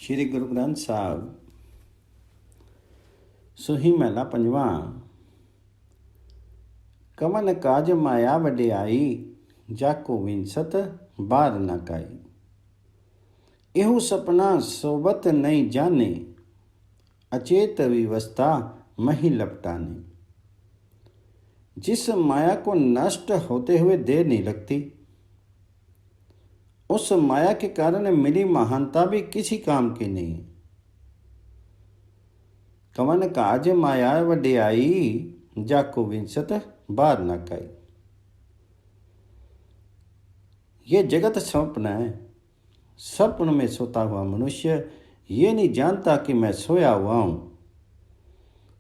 श्री गुरु ग्रंथ साहब सुही महला पंजवा। कमन काज माया वड्याई, जाको विंसत बार न काई। इहु सपना सोबत नहीं जाने, अचेत विवस्था मही लपटाने। जिस माया को नष्ट होते हुए देर नहीं लगती, उस माया के कारण मिली महानता भी किसी काम की नहीं। कवन काज माया वड्याई, जाको विंसत बार न काई। ये जगत स्वप्न है। स्वप्न में सोता हुआ मनुष्य ये नहीं जानता कि मैं सोया हुआ हूं।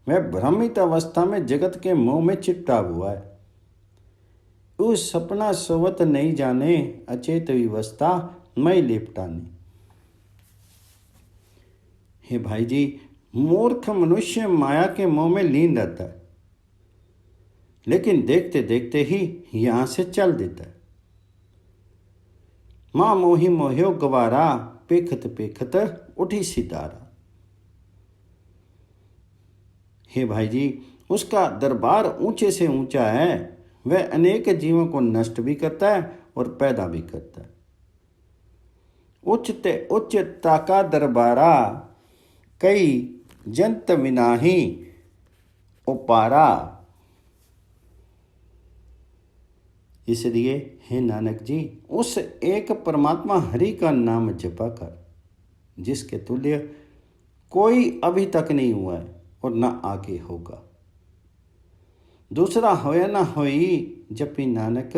मैं भ्रमित अवस्था में जगत के मोह में चिपटा हुआ है। उस सपना सोवत नहीं जाने, अचेत विवस्था मैं लिपटाने। हे भाई जी, मूर्ख मनुष्य माया के मोह में लीन रहता है, लेकिन देखते देखते ही यहां से चल देता है। मां मोही मोह्यो गवारा, पेखत पेखत उठी सितारा। हे भाई जी, उसका दरबार ऊंचे से ऊंचा है। वह अनेक जीवों को नष्ट भी करता है और पैदा भी करता है। उच्चते उच्चता का दरबारा, कई जंत विनाही उपारा। इसलिए हे नानक जी, उस एक परमात्मा हरि का नाम जपा कर, जिसके तुल्य कोई अभी तक नहीं हुआ है और न आगे होगा। दूसरा होया ना होई, जपी नानक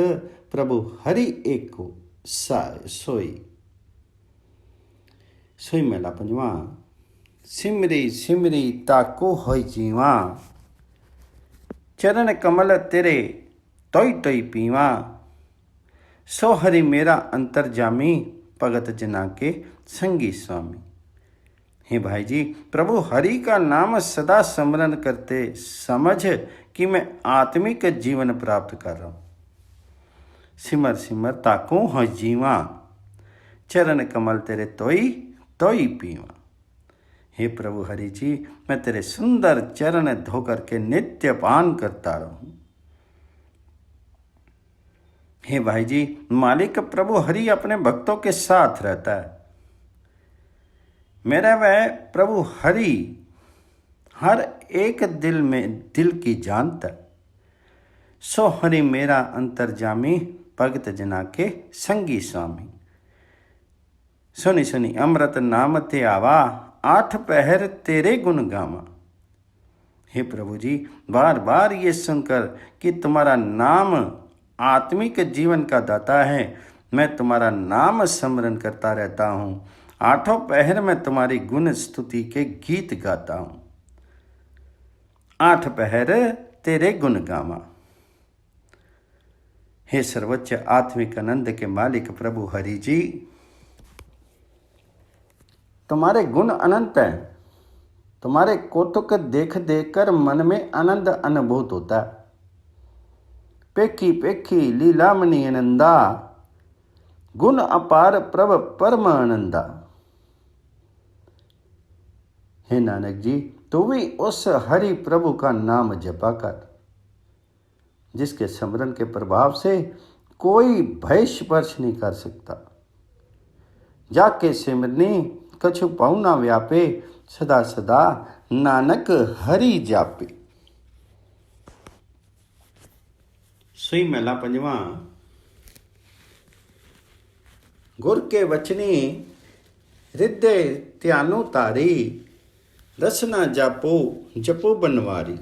प्रभु हरि एक को सोई। सोई महला पंजवा। सिमरी सिमरी ताको होई जीवा, चरण कमल तेरे तोई तोई पीवा। सो हरि मेरा अंतर जामी, भगत जना के संगी स्वामी। हे भाई जी, प्रभु हरि का नाम सदा स्मरण करते समझ कि मैं आत्मिक जीवन प्राप्त कर रहा हूं। सिमर सिमर ताकू हो जीवा, चरण कमल तेरे तोई तोई पीवा। हे प्रभु हरि जी, मैं तेरे सुंदर चरण धोकर के नित्य पान करता रहूं। हे भाई जी, मालिक प्रभु हरि अपने भक्तों के साथ रहता है। मेरा वह प्रभु हरि हर एक दिल की जानता है। सो हरि मेरा अंतर्जामी, भगत जना के संगी स्वामी। सुनी सुनी अमृत नाम ते आवा, आठ पहर तेरे गुण गावा। हे प्रभु जी, बार बार ये सुनकर कि तुम्हारा नाम आत्मिक जीवन का दाता है, मैं तुम्हारा नाम स्मरण करता रहता हूँ। आठों पहर में तुम्हारी गुण स्तुति के गीत गाता हूँ। आठ पहर तेरे गुण गावा। हे सर्वोच्च आत्मिक आनंद के मालिक प्रभु हरि जी, तुम्हारे गुण अनंत हैं। तुम्हारे कौतुक देख देख कर मन में आनंद अनुभूत होता है। पेखी पेखी लीलामणि आनंदा, गुण अपार प्रभ परम आनंदा। हे नानक जी, तू भी उस हरि प्रभु का नाम जपा कर, जिसके स्मरण के प्रभाव से कोई भय स्पर्श नहीं कर सकता। जाके सिमरनी कछु पाऊ ना व्यापे, सदा सदा नानक हरि जापे। सोई महला पंजवा। गुर के वचनी हृदय ध्यानो तारी, रसना जापो जपो बनवारी।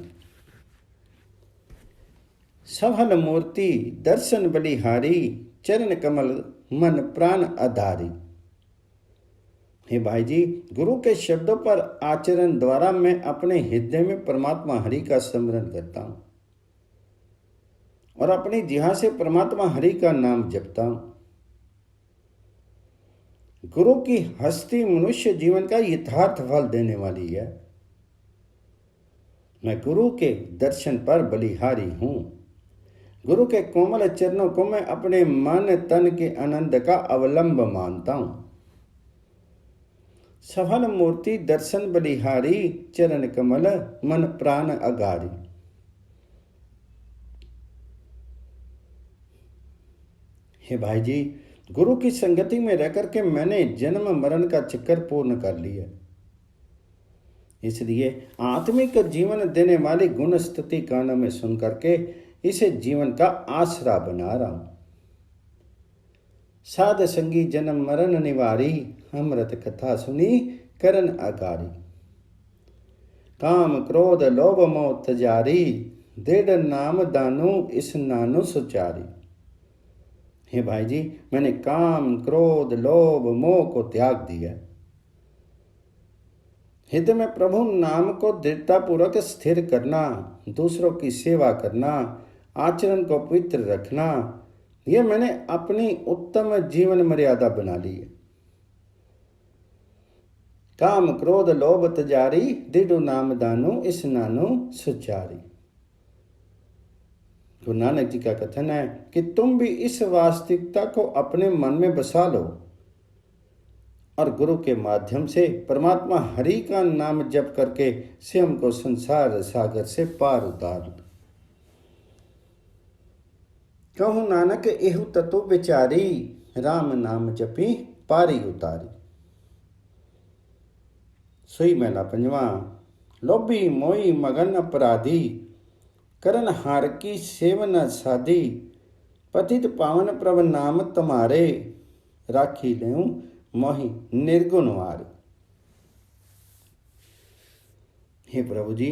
सफल मूर्ति दर्शन बलिहारी, चरण कमल मन प्राण आधारी। हे भाई जी, गुरु के शब्दों पर आचरण द्वारा मैं अपने हृदय में परमात्मा हरि का स्मरण करता हूं और अपनी जिह्वा से परमात्मा हरि का नाम जपता हूं। गुरु की हस्ती मनुष्य जीवन का यथार्थ फल देने वाली है। मैं गुरु के दर्शन पर बलिहारी हूं। गुरु के कोमल चरणों को मैं अपने मन तन के आनंद का अवलंब मानता हूं। सफल मूर्ति दर्शन बलिहारी, चरण कमल मन प्राण अगारी। हे भाई जी, गुरु की संगति में रह करके मैंने जन्म मरण का चक्कर पूर्ण कर लिया, इसलिए आत्मिक जीवन देने वाली गुण स्तुति कानों में सुन करके इसे जीवन का आसरा बना रहा हूं। साध संगी जन्म मरण निवारी, अमृत कथा सुनी करण अगारी। काम क्रोध लोभ मोह तजारी, देड़ नाम दानु इस नानु सुचारी। हे भाई जी, मैंने काम क्रोध लोभ मोह को त्याग दिया, हृदय में प्रभु नाम को दृढ़तापूर्वक स्थिर करना, दूसरों की सेवा करना, आचरण को पवित्र रखना, यह मैंने अपनी उत्तम जीवन मर्यादा बना ली है। काम क्रोध लोभ तजारी, दृढ़ नाम दानु इस नानु सुचारी। गुरु नानक जी का कथन है कि तुम भी इस वास्तविकता को अपने मन में बसा लो और गुरु के माध्यम से परमात्मा हरि का नाम जप करके स्वयं को संसार सागर से पार उतार दो। कहूँ नानक एहु तत्व विचारी, राम नाम जपी पारी उतारी। सोई महला पंजवा। लोभी मोई मगन अपराधी, करन हार की सेवन साधी, पतित पावन प्रभ नाम तुम्हारे, राखी लेऊं मोहि निर्गुण वारे। हे प्रभु जी,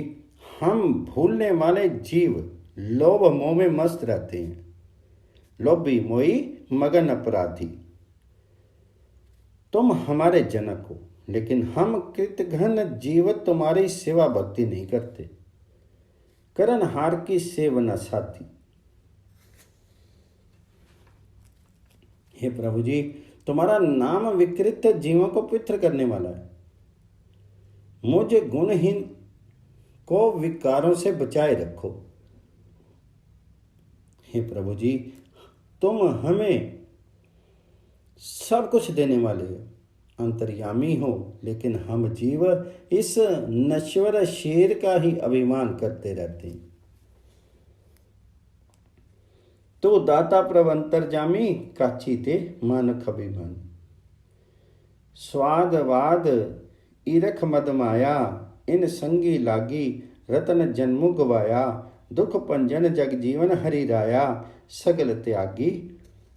हम भूलने वाले जीव लोभ मोह में मस्त रहते हैं, लोभी मोही मगन अपराधी। तुम हमारे जनक हो, लेकिन हम कृतघ्न जीव तुम्हारी सेवा भक्ति नहीं करते, करन हार की सेवना साथी। हे प्रभु जी, तुम्हारा नाम विकृत जीवों को पवित्र करने वाला है, मुझे गुणहीन को विकारों से बचाए रखो। हे प्रभु जी, तुम हमें सब कुछ देने वाले हो, अंतर्यामी हो, लेकिन हम जीव इस नश्वर शेर का ही अभिमान करते रहते हैं। तो दाता प्रभ अंतर्जामी, काची ते मानक अभिमान। स्वादवाद ईरख मद माया, इन संगी लागी रतन जन्मु गवाया। दुख पंजन जग जीवन हरि राया, सगल त्यागी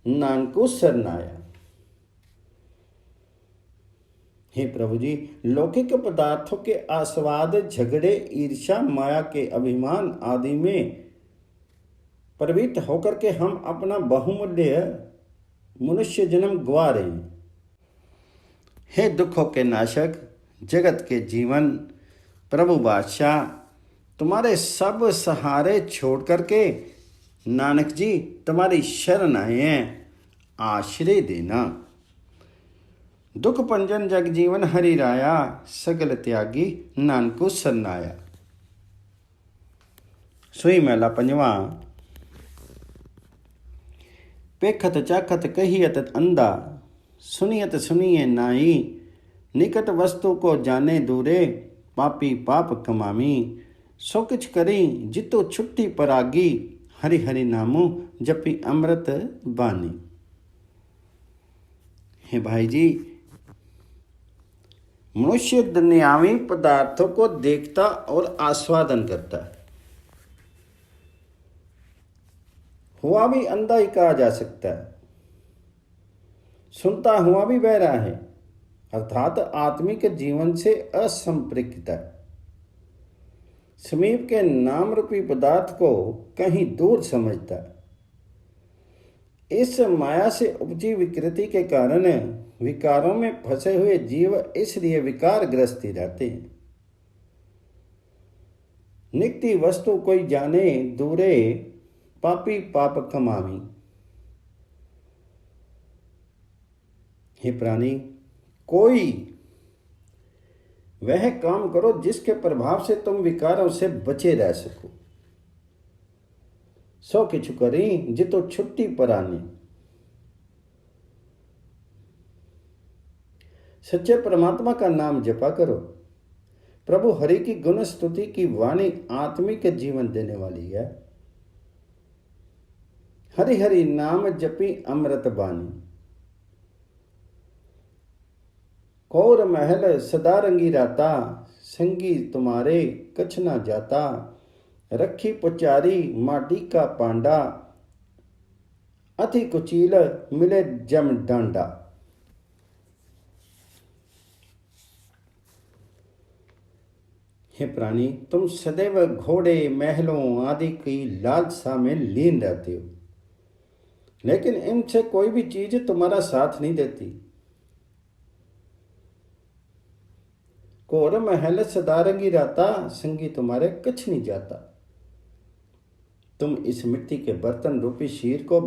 नानको सरनाया। हे प्रभु जी, लौकिक पदार्थों के आस्वाद, झगड़े, ईर्ष्या, माया के अभिमान आदि में प्रवृत्त होकर के हम अपना बहुमूल्य मनुष्य जन्म गवा रहे हैं। हे दुखों के नाशक, जगत के जीवन, प्रभु बादशाह, तुम्हारे सब सहारे छोड़ करके नानक जी तुम्हारी शरण आए हैं, आश्रय देना। दुख पंजन जग जीवन हरि राया, सगल त्यागी नानको सरनाया। सोई महला पंजवा। पेखत चाखत कहियत अंधा, सुनियत सुनिए नाई। निकट वस्तु को जाने दूरे, पापी पाप कमामी। सो किछ करी जितो छुट्टी परागी, हरि हरि नामो जपी अमृत बानी। हे भाई जी, मनुष्य दुनियावी पदार्थों को देखता और आस्वादन करता है, हुआ भी अंधा ही कहा जा सकता है, सुनता हुआ भी बहरा है, अर्थात आत्मिक जीवन से असंपृक्त है। समीप के नाम रूपी पदार्थ को कहीं दूर समझता है। इस माया से उपजी विकृति के कारण विकारों में फंसे हुए जीव इसलिए विकारग्रस्ती रहते हैं। निकटी वस्तु कोई जाने दूरे, पापी पाप कमावी। हे प्राणी, कोई वह काम करो जिसके प्रभाव से तुम विकारों से बचे रह सको। सो किछु करी जितो छुट्टी पर आने। सच्चे परमात्मा का नाम जपा करो। प्रभु हरि की गुण स्तुति की वाणी आत्मिक जीवन देने वाली है। हरि हरि नाम जपी अमृत बानी। कौर महल सदा रंगी राता, संगी तुम्हारे कछ ना जाता। रखी पुचारी माटी का पांडा, अति कुचील मिले जम डांडा। हे प्राणी, तुम सदैव घोड़े महलों आदि की लालसा में लीन रहते हो, लेकिन इनसे कोई भी चीज तुम्हारा साथ नहीं देती। कोर महल सदारंगी राता, संगी तुम्हारे कछ नहीं जाता। तुम इस मिट्टी के बर्तन रूपी शीर को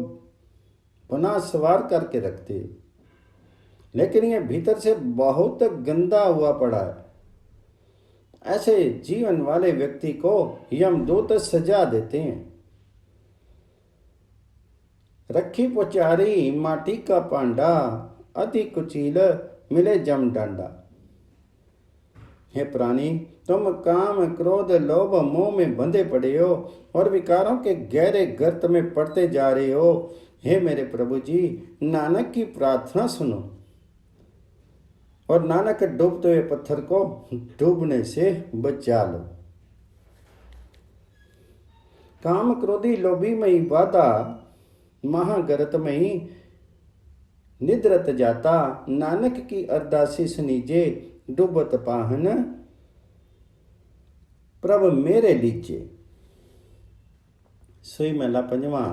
बना सवार करके रखते हो, लेकिन यह भीतर से बहुत गंदा हुआ पड़ा है। ऐसे जीवन वाले व्यक्ति को यमदूत सजा देते हैं। रखी पुचारी माटी का पांडा, अति कुचील मिले जम डांडा। हे प्राणी, तुम काम क्रोध लोभ मोह में बंधे पड़े हो और विकारों के गहरे गर्त में पड़ते जा रहे हो। हे मेरे प्रभु जी, नानक की प्रार्थना सुनो और नानक डूबते हुए पत्थर को डूबने से बचा लो। काम क्रोधी लोभी मई बाधा, महागरत में निद्रत जाता। नानक की अरदासी सुनीजे, डूबत पाहन प्रभ मेरे लीजे। सोई महला पंजवा।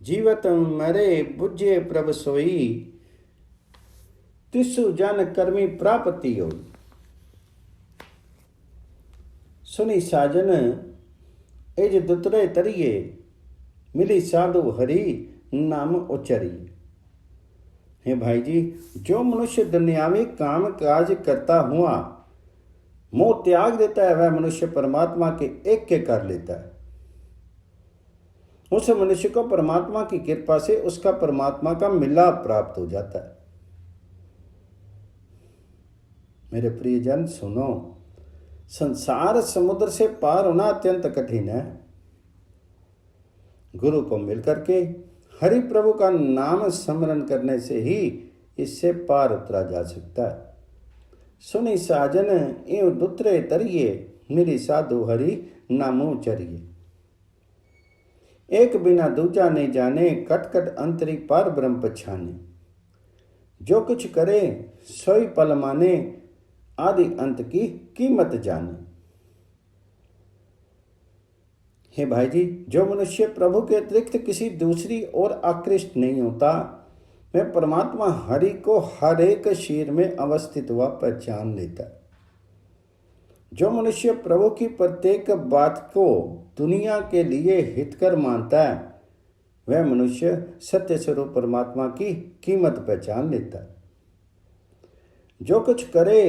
जीवत मरे बुझे प्रभ सोई, तिसु जन कर्मी प्राप्ति होई। सुनी साजन एज दुतरे तरिए, मिली साधु हरि नाम उचरिए। हे भाई जी, जो मनुष्य दुनियावी काम काज करता हुआ मोह त्याग देता है, वह मनुष्य परमात्मा के एक के कर लेता है। उस मनुष्य को परमात्मा की कृपा से उसका परमात्मा का मिलाप प्राप्त हो जाता है। मेरे प्रियजन सुनो, संसार समुद्र से पार होना अत्यंत कठिन है। गुरु को मिलकर के हरि प्रभु का नाम स्मरण करने से ही इससे पार उतरा जा सकता है। सुनी साजन एव दुतरे तरिए, मेरी साधु हरि नामो चरिए। एक बिना दूजा नहीं जाने, कट कट अंतरी पार ब्रह्म पछाने। जो कुछ करे सोई पल माने, आदि अंत की कीमत जाने। हे भाई जी, जो मनुष्य प्रभु के अतिरिक्त किसी दूसरी ओर आकृष्ट नहीं होता, वह परमात्मा हरि को हर एक शीर में अवस्थित हुआ पहचान लेता है। जो मनुष्य प्रभु की प्रत्येक बात को दुनिया के लिए हितकर मानता है, वह मनुष्य सत्य स्वरूप परमात्मा की कीमत पहचान लेता है। जो कुछ करे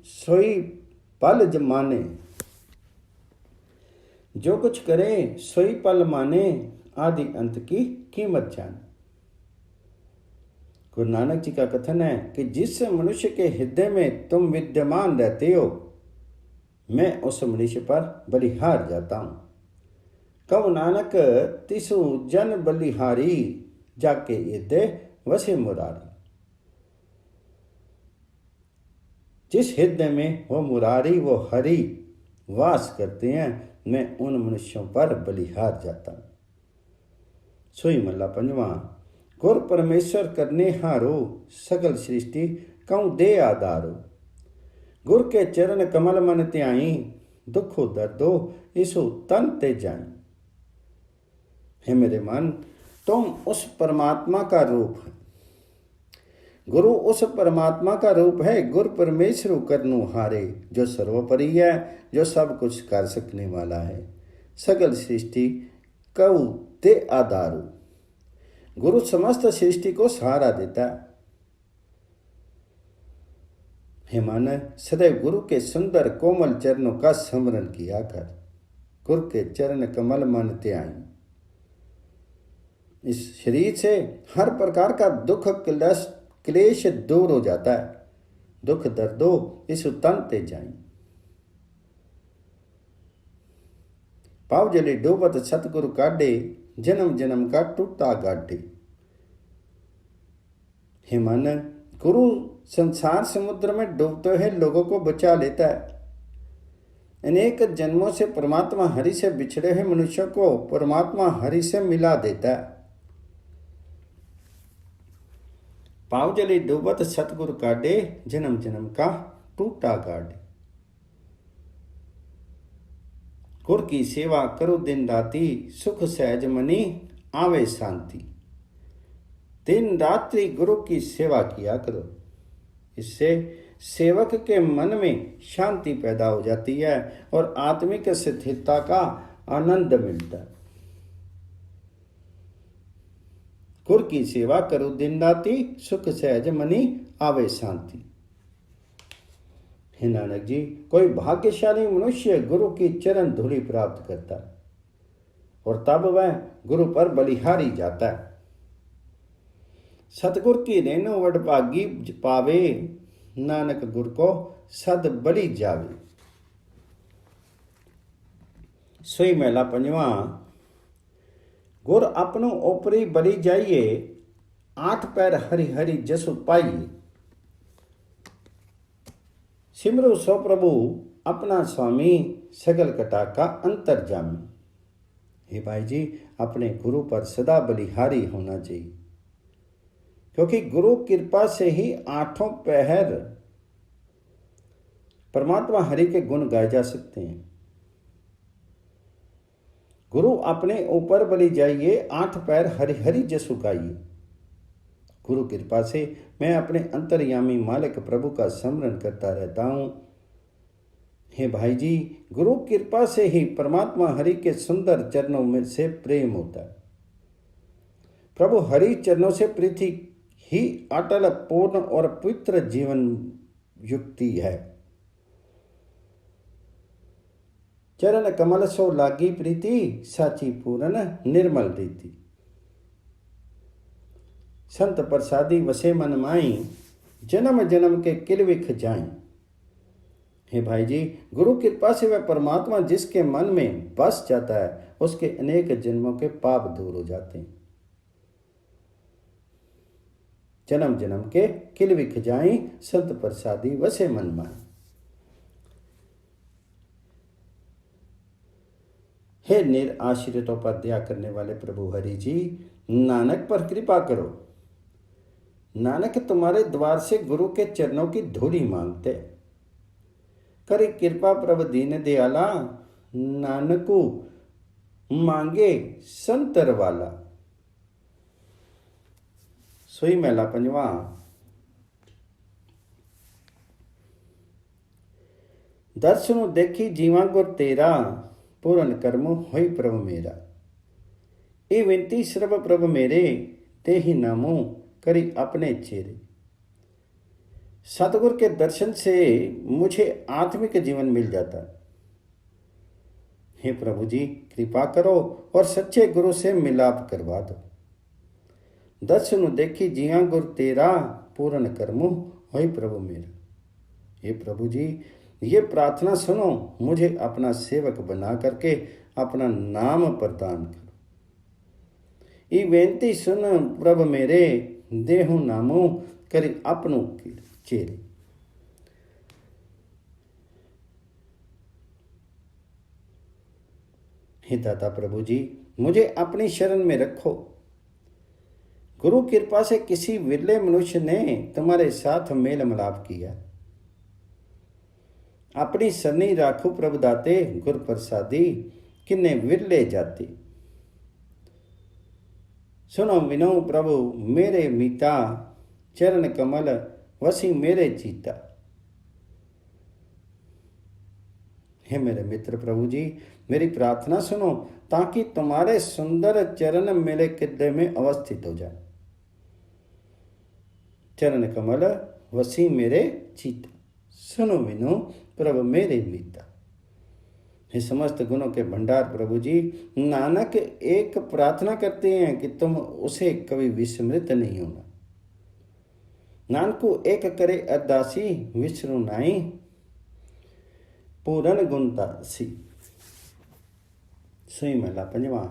सोई पल माने, जो कुछ करे सोई पल माने, आदि अंत की कीमत जाने। गुरु नानक जी का कथन है कि जिस मनुष्य के हृदय में तुम विद्यमान रहते हो, मैं उस मनुष्य पर बलिहार जाता हूं। कब नानक तिसु जन बलिहारी, जाके हृदय वसे मुरारी। जिस हृदय में वो मुरारी, वो हरि वास करते हैं, मैं उन मनुष्यों पर बलिहार जाता हूं। सोई महला पंजवा। गुर परमेश्वर करने हारो, सकल सृष्टि कहूँ दे आधारो। गुर के चरण कमल मन त्याई, दुखो दर्दो इसो तन ते जाई। हे मेरे मन, तुम उस परमात्मा का रूप है। गुरु उस परमात्मा का रूप है। गुर परमेश्वर करनु हारे, जो सर्वोपरि है, जो सब कुछ कर सकने वाला है। सकल सृष्टि कहू ते आधारू। गुरु समस्त सृष्टि को सहारा देता है। हे मन, सदैव गुरु के सुंदर कोमल चरणों का स्मरण किया कर। गुरु के चरण कमल मन त्याई। इस शरीर से हर प्रकार का दुख क्लेश क्लेश दूर हो जाता है। दुख दर्दो इस तन ते जाई। पाव जले डोबत सतगुरु काढ़े, जन्म जन्म का टूटा गाढ़े। हे मन, गुरु संसार समुद्र में डूबते हुए लोगों को बचा लेता है। अनेक जन्मों से परमात्मा हरि से बिछड़े हुए मनुष्यों को परमात्मा हरि से मिला देता है। पाव जले डूबत सतगुरु काढ़े, जन्म जन्म का टूटा गाढ़े। गुर की सेवा करो दिन राति, सुख सहज मनी आवे शांति। दिन रात्रि गुरु की सेवा किया करो, इससे सेवक के मन में शांति पैदा हो जाती है और आत्मिक स्थिरता का आनंद मिलता है। गुरु की सेवा करो दिन राति, सुख सहज मनी आवे शांति। हे नानक जी, कोई भाग्यशाली मनुष्य गुरु की चरण धूलि प्राप्त करता है और तब वह गुरु पर बलिहारी जाता है। सतगुर की रेणु वडभागी पावे, नानक गुर को सद बलि जावे। सोई महला पंजवा। गुर अपनो ओपरी बलि जाइए, आठ पैर हरि हरि जसु पाइए। सिमरो सो प्रभु अपना स्वामी, सगल कटा का अंतर्जामी। हे भाई जी, अपने गुरु पर सदा बलिहारी होना चाहिए, क्योंकि गुरु कृपा से ही आठों पहर परमात्मा हरि के गुण गाए जा सकते हैं। गुरु अपने ऊपर बलि जाइए, आठ पैर हरि हरि जसु गाइए। गुरु कृपा से मैं अपने अंतर्यामी मालिक प्रभु का स्मरण करता रहता हूँ। हे भाई जी, गुरु कृपा से ही परमात्मा हरि के सुंदर चरणों में से प्रेम होता है। प्रभु हरि चरणों से प्रीति ही अटल पूर्ण और पवित्र जीवन युक्ति है। चरण कमल सो लागी प्रीति, साची पूर्ण निर्मल रीति। संत प्रसादी वसे मन माई, जन्म जन्म के किल विख जाई। हे भाई जी, गुरु कृपा से वह परमात्मा जिसके मन में बस जाता है, उसके अनेक जन्मों के पाप दूर हो जाते हैं। जन्म जन्म के किल विख जाई, संत प्रसादी वसे मन माई। हे निराश्रितों पर दया करने वाले प्रभु हरि जी, नानक पर कृपा करो। नानक तुम्हारे द्वार से गुरु के चरणों की धूलि मांगते। करे कृपा प्रभु दीन दयाला, नानकू मांगे संतर वाला। सोई महला पंजवा। दर्शनु देखी जीवा गुर तेरा, पूर्ण कर्मो होई प्रभु मेरा। ए विनती सर्व प्रभु मेरे, ते ही नामो करी अपने चेरे। सतगुर के दर्शन से मुझे आत्मिक जीवन मिल जाता है। हे प्रभु जी, कृपा करो और सच्चे गुरु से मिलाप करवा दो। दर्शनु देखी जिया गुर तेरा, पूर्ण कर्मो होई प्रभु मेरा। हे प्रभु जी, ये प्रार्थना सुनो, मुझे अपना सेवक बना करके अपना नाम प्रदान करो। ये बेनती सुन प्रभु मेरे, देहु नामो करी अपनों की चेरे। हे दाता प्रभु जी, मुझे अपनी शरण में रखो। गुरु कृपा से किसी विरले मनुष्य ने तुम्हारे साथ मेल मिलाप किया। अपनी सरनी राखो प्रभु दाते, गुर प्रसादी किन्ने विरले जाते। सुनो विनो प्रभु मेरे मीता, चरण कमल वसी मेरे जीता। हे मेरे मित्र प्रभु जी, मेरी प्रार्थना सुनो, ताकि तुम्हारे सुंदर चरण मेरे किले में अवस्थित हो जाए। चरण कमल वसी मेरे चित, सुनो विनो प्रभु मेरे मीता। हे समस्त गुणों के भंडार प्रभु जी, नानक एक प्रार्थना करते हैं कि तुम उसे कभी विस्मृत नहीं होना। नानकू एक करे अरदासी विसरू नाई पूरन गुणतासी। सोई महला पंजवा।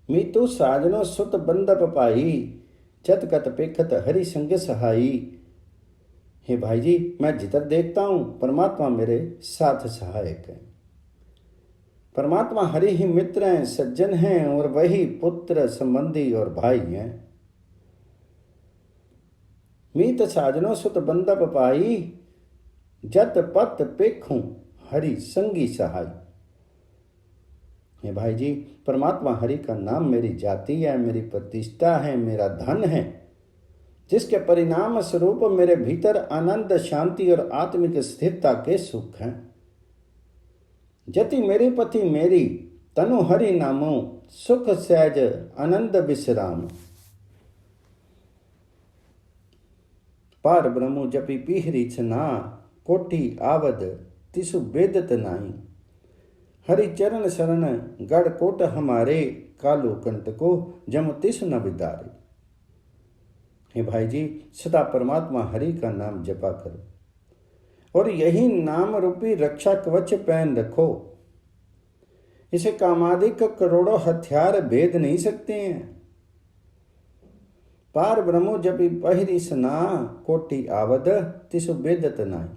मीतू साजनो सुत बंदप पाई चत कत पेखत हरि संग सहाई। हे भाई जी, मैं जिधर देखता हूं परमात्मा मेरे साथ सहायक है। परमात्मा हरि ही मित्र हैं, सज्जन हैं और वही पुत्र संबंधी और भाई हैं। मीत साजनो सुत बंदप पाई जत पत पेखूं हरि संगी सहाय। हे भाई जी, परमात्मा हरि का नाम मेरी जाति है, मेरी प्रतिष्ठा है, मेरा धन है, जिसके परिणाम स्वरूप मेरे भीतर आनंद, शांति और आत्मिक स्थिरता के सुख हैं। जति मेरी पति मेरी तनु हरि नामो सुख सहज आनंद विश्राम। पार ब्रह्मो जपि पीहरी छना कोटि आवद तिसु बेदत नाई। हरि चरण शरण गढ़ कोट हमारे कालो कंट को जम तिस न विदारे। हे भाई जी, सदा परमात्मा हरि का नाम जपा करो और यही नाम रूपी रक्षा कवच पहन रखो। इसे कामादिक करोड़ों हथियार भेद नहीं सकते हैं। पार ब्रह्मो जपि पहिरी सना कोटि आवद तिसु बेदत नाई।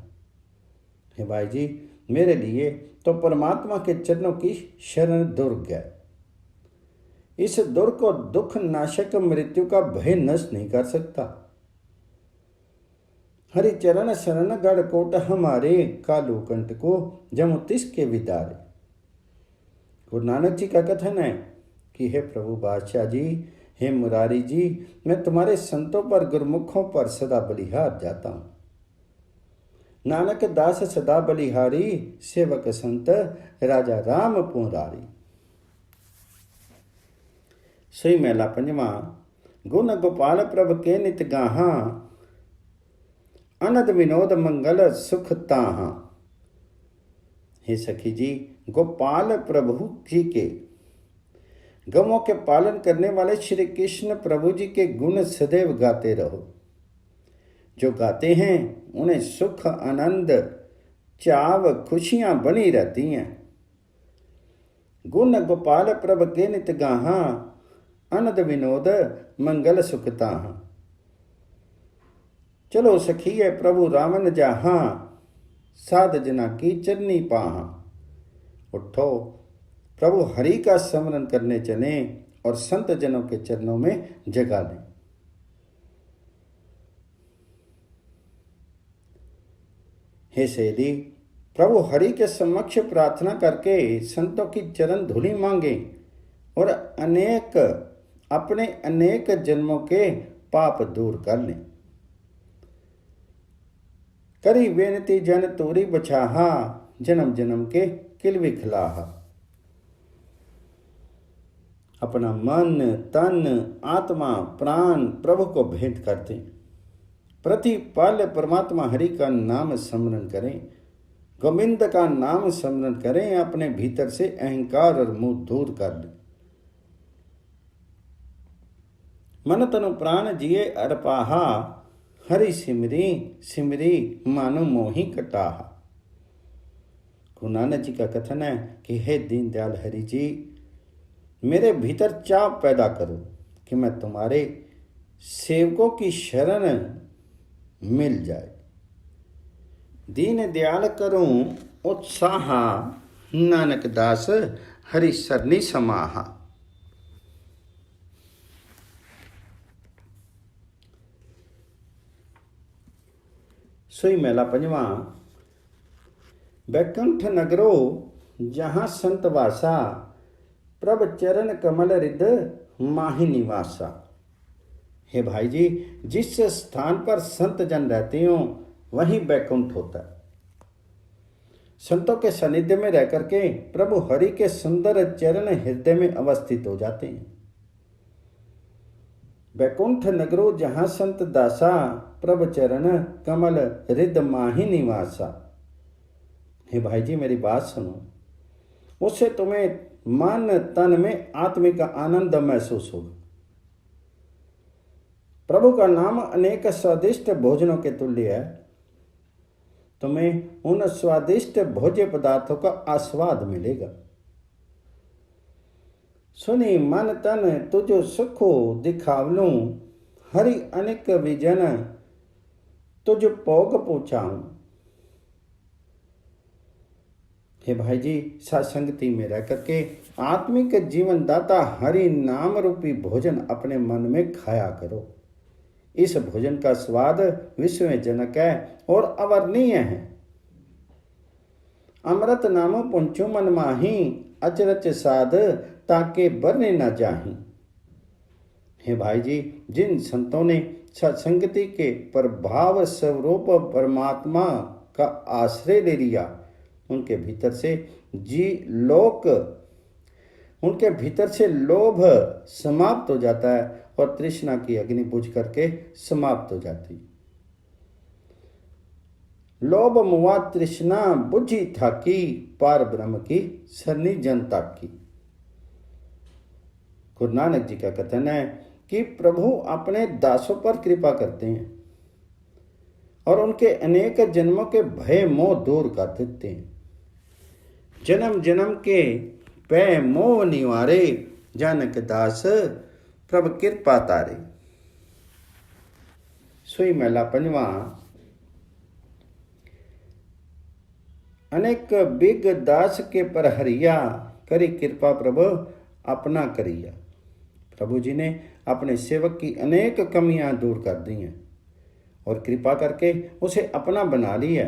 हे भाई जी, मेरे लिए तो परमात्मा के चरणों की शरण दुर्ग है। इस दुर्ग को दुख नाशक मृत्यु का भय नष्ट नहीं कर सकता। हरि चरण शरण गढ़ कोट हमारे कालू कंठ को जम तिसके विदारे। गुरु नानक जी का कथन है कि हे प्रभु बादशाह जी, हे मुरारी जी, मैं तुम्हारे संतों पर गुरमुखों पर सदा बलिहार जाता हूं। नानक दास सदा बलिहारी सेवक संत राजा राम पुरारी। सोई महला पंजवा। गुण गोपाल प्रभ के नित गाहा अनद विनोद मंगल सुख ताहा। हे सखी जी, गोपाल प्रभु जी के गवों के पालन करने वाले श्री कृष्ण प्रभु जी के गुण सदैव गाते रहो। जो गाते हैं उन्हें सुख आनंद चाव खुशियां बनी रहती हैं। गुण गोपाल प्रभ के नित गाहा अनद विनोद मंगल सुखता। चलो सखिए प्रभु रावण जहां साध जना की चरनी पाहा। उठो प्रभु हरि का स्मरण करने चले और संत जनों के चरणों में जगा लें। हे सेदी, प्रभु हरि के समक्ष प्रार्थना करके संतों की चरण धूलि मांगे और अपने अनेक जन्मों के पाप दूर कर लें। करी बेनती जन तोरी बछाहा जन्म जन्म के किल विखलाहा। अपना मन तन आत्मा प्राण प्रभु को भेंट कर दें। प्रति पल परमात्मा हरि का नाम स्मरण करें, गोविंद का नाम स्मरण करें। अपने भीतर से अहंकार और मोह दूर कर लें। मन तनु प्राण जिए अरपाहा हरि सिमरी सिमरी मानो मोहि कटाहा। गुरु नानक जी का कथन है कि हे दीनदयाल हरि जी, मेरे भीतर चाव पैदा करो कि मैं तुम्हारे सेवकों की शरण मिल जाए। दीन दयाल करूं उत्साह नानक दास हरि सरनी समाहा। सोई महला पंजवा। बैकुंठ नगरो जहां संत वासा प्रभ चरण कमल रिद माहि निवासा। हे भाई जी, जिस स्थान पर संत जन रहते हो वहीं बैकुंठ होता है। संतों के सानिध्य में रह करके प्रभु हरि के सुंदर चरण हृदय में अवस्थित हो जाते हैं। बैकुंठ नगरो जहां संत दासा प्रभ चरण कमल रिद माहि निवासा। हे भाई जी, मेरी बात सुनो, उससे तुम्हें मन तन में आत्मिक आनंद महसूस होगा। प्रभु का नाम अनेक स्वादिष्ट भोजनों के तुल्य है। तुम्हें उन स्वादिष्ट भोज्य पदार्थों का आस्वाद मिलेगा। सुनी मन तन तुझो सुखो दिखावलूं, हरि अनेक विजन तुझ भोग पहुंचाऊं। हे भाई जी, सत्संगति में रह करके आत्मिक जीवन दाता हरि नाम रूपी भोजन अपने मन में खाया करो। इस भोजन का स्वाद विस्मयजनक है और अवर्णनीय है। अमृत नामो पुंचो मन माही, अचरज साध ताके बरने न जाही। हे भाई जी, जिन संतों ने सत्संगति के प्रभाव स्वरूप परमात्मा का आश्रय ले लिया, उनके भीतर से लोभ समाप्त हो जाता है और तृष्णा की अग्नि बुझ करके समाप्त हो जाती। लोभ मुआ तृष्णा बुझी थाकी, पार ब्रह्म की सरनी जनता की। गुरु नानक जी का कथन है कि प्रभु अपने दासों पर कृपा करते हैं और उनके अनेक जन्मों के भय मोह दूर कर देते हैं। जन्म जन्म के भय मोह निवारे, जानक दास प्रभु कृपा तारे। सोई महला पंजवा। अनेक बिग दास के पर हरिया, करी कृपा प्रभु अपना करिया। प्रभु जी ने अपने सेवक की अनेक कमियां दूर कर दी हैं और कृपा करके उसे अपना बना लिया।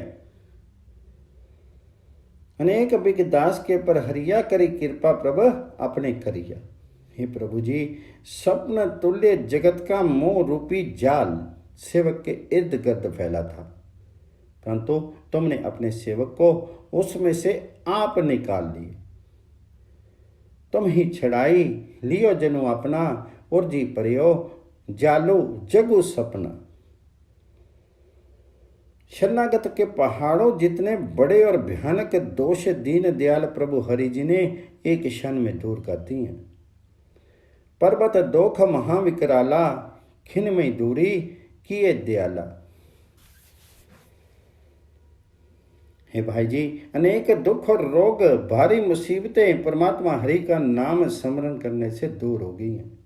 अनेक बिग दास के पर हरिया, करी कृपा प्रभु अपने करिया। हे प्रभु जी, स्वप्न तुल्य जगत का मोह रूपी जाल सेवक के इर्द गिर्द फैला था, परंतु तुमने अपने सेवक को उसमें से आप निकाल लिए। तुम ही छड़ाई लियो जनु अपना, उर्जी परियो जालो जगु सपना। शरणागत के पहाड़ों जितने बड़े और भयानक दोष दीन दयाल प्रभु हरि जी ने एक क्षण में दूर कर दिए हैं। पर्वत दोख महाविकराला, खिन में दूरी किए दयाला। हे भाई जी, अनेक दुख और रोग भारी मुसीबतें परमात्मा हरि का नाम स्मरण करने से दूर हो गई हैं।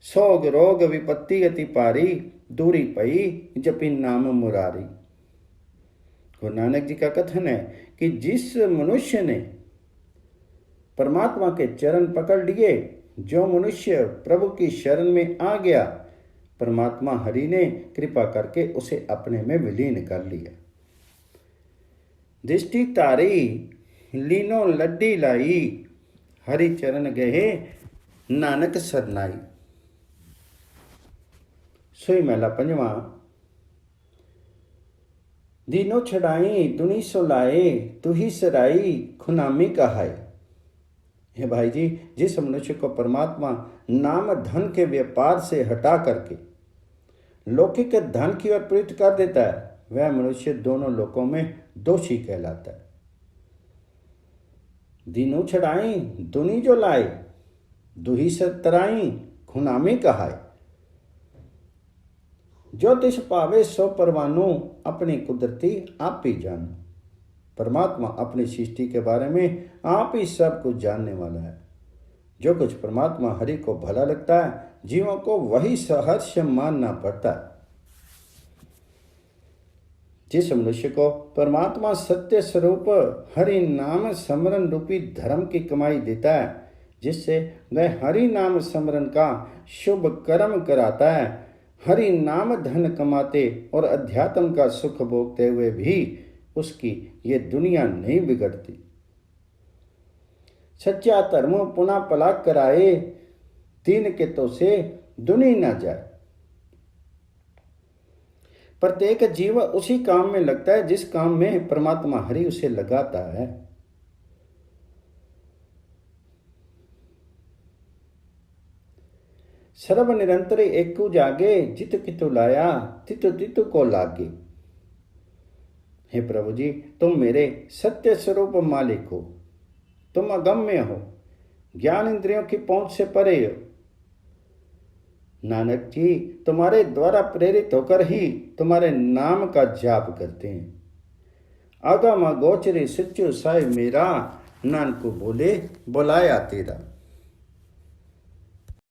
सोग रोग विपत्ति अति पारी, दूरी पई जपी नाम मुरारी। गुरु नानक जी का कथन है कि जिस मनुष्य ने परमात्मा के चरण पकड़ लिए, जो मनुष्य प्रभु की शरण में आ गया, परमात्मा हरि ने कृपा करके उसे अपने में विलीन कर लिया। दृष्टि तारी लीनो लड्डी लाई, हरि चरण गए नानक सरनाई। सोई महला पंजवा। दीनो छड़ाई दुनी सोलाए, तुही सराई खुनामी कहाए। हे भाई जी, जिस मनुष्य को परमात्मा नाम धन के व्यापार से हटा करके लौकिक धन की ओर प्रेरित कर देता है, वह मनुष्य दोनों लोकों में दोषी कहलाता है। दीनों छड़ाई दुनी जो लाए, दुही सतराई खुनामी कहाए। जो तिस पावे सो परवानो, अपनी कुदरती आप ही जानो। परमात्मा अपनी सृष्टि के बारे में आप ही सब कुछ जानने वाला है। जो कुछ परमात्मा हरि को भला लगता है, जीवों को वही सहर्ष मानना पड़ता है। जिस मनुष्य को परमात्मा सत्य स्वरूप हरि नाम स्मरण रूपी धर्म की कमाई देता है, जिससे वह हरि नाम स्मरण का शुभ कर्म कराता है, हरि नाम धन कमाते और अध्यात्म का सुख भोगते हुए भी उसकी ये दुनिया नहीं बिगड़ती। सच्चा धर्म पुनः पलाक कराए, तीन कितों से दुनी न जाए। प्रत्येक जीव उसी काम में लगता है जिस काम में परमात्मा हरि उसे लगाता है। सर्व निरंतर एकु जागे, जित कितु लाया तितु तितु को लागे। हे प्रभु जी, तुम मेरे सत्य स्वरूप मालिक हो, तुम अगम्य हो, ज्ञान इंद्रियों की पहुंच से परे हो। नानक जी तुम्हारे द्वारा प्रेरित होकर ही तुम्हारे नाम का जाप करते हैं। आगा माँ गोचरे सच्चो साहिब मेरा, नानक बोले बुलाया तेरा।